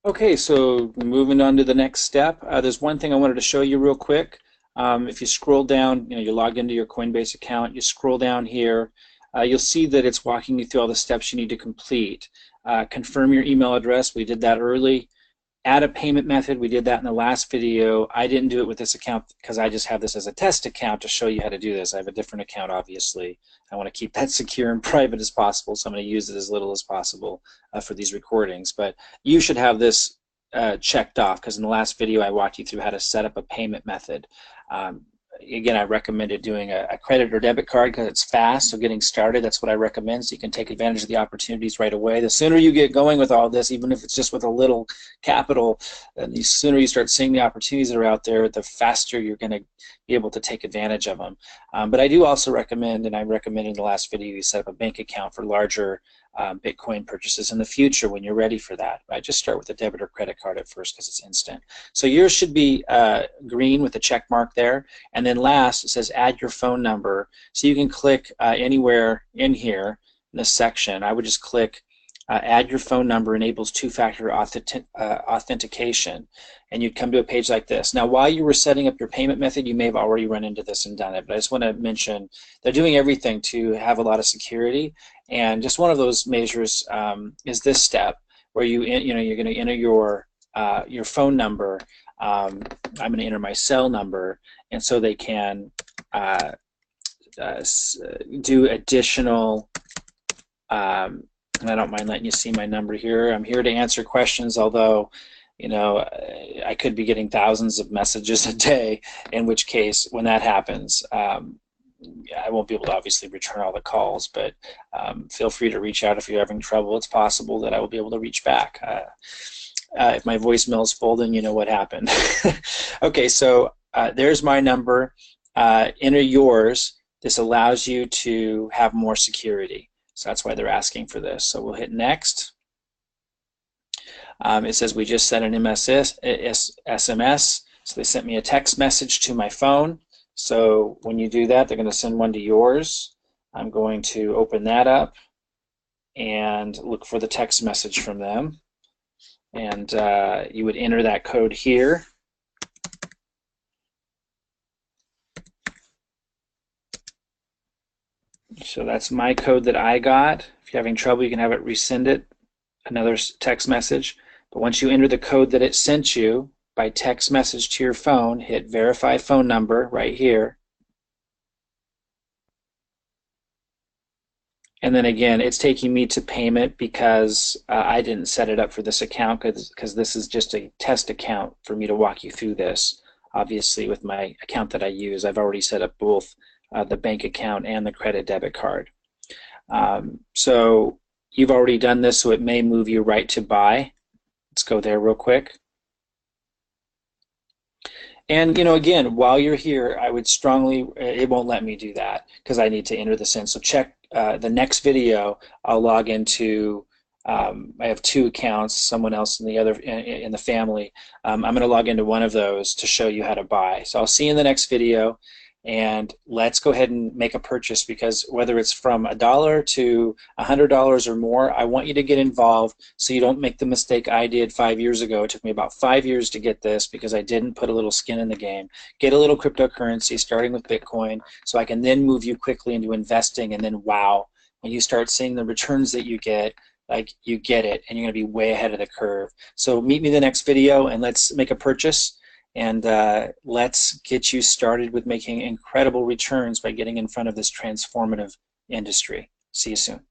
Okay, so moving on to the next step, there's one thing I wanted to show you real quick. If you scroll down, you log into your Coinbase account, you scroll down here, you'll see that it's walking you through all the steps you need to complete. Confirm your email address, we did that early. Add a payment method, we did that in the last video. I didn't do it with this account because I just have this as a test account to show you how to do this. I have a different account, obviously. I want to keep that secure and private as possible, so I'm going to use it as little as possible for these recordings. But you should have this checked off because in the last video I walked you through how to set up a payment method. Again, I recommended doing a credit or debit card because it's fast, so getting started, that's what I recommend, so you can take advantage of the opportunities right away. The sooner you get going with all this, even if it's just with a little capital, the sooner you start seeing the opportunities that are out there, the faster you're going to be able to take advantage of them. But I do also recommend, and I recommended in the last video, you set up a bank account for larger Bitcoin purchases in the future when you're ready for that. Right? Just start with a debit or credit card at first because it's instant. So yours should be green with a check mark there. And then last, it says add your phone number. So you can click anywhere in here in this section. I would just click add your phone number, enables two-factor authentication, and you'd come to a page like this. Now, while you were setting up your payment method, you may have already run into this and done it, but I just want to mention they're doing everything to have a lot of security, and just one of those measures is this step where you're going to enter your phone number. I'm going to enter my cell number, and so they can do additional. And I don't mind letting you see my number here. I'm here to answer questions, although, I could be getting thousands of messages a day, in which case, when that happens, I won't be able to obviously return all the calls, but feel free to reach out if you're having trouble. It's possible that I will be able to reach back. If my voicemail is full, then you know what happened. Okay, so there's my number. Enter yours. This allows you to have more security. So that's why they're asking for this. So we'll hit next. It says we just sent an SMS. So they sent me a text message to my phone. So when you do that, they're going to send one to yours. I'm going to open that up and look for the text message from them. And you would enter that code here. So that's my code that I got. If you're having trouble, you can have it resend it, another text message. But once you enter the code that it sent you by text message to your phone, hit verify phone number right here. And then again, it's taking me to payment because I didn't set it up for this account because this is just a test account for me to walk you through this. Obviously, with my account that I use, I've already set up both the bank account and the credit debit card. So you've already done this, so it may move you right to buy. Let's go there real quick. And again, while you're here, I would strongly, it won't let me do that because I need to enter this in. So check the next video. I'll log into, I have two accounts, someone else in the other in the family. I'm going to log into one of those to show you how to buy. So I'll see you in the next video. And let's go ahead and make a purchase, because whether it's from $1 to $100 or more, I want you to get involved so you don't make the mistake I did 5 years ago. It took me about 5 years to get this because I didn't put a little skin in the game. Get a little cryptocurrency, starting with Bitcoin, so I can then move you quickly into investing, and then wow, when you start seeing the returns that you get, like you get it, and you're going to be way ahead of the curve. So meet me in the next video and let's make a purchase. And let's get you started with making incredible returns by getting in front of this transformative industry. See you soon.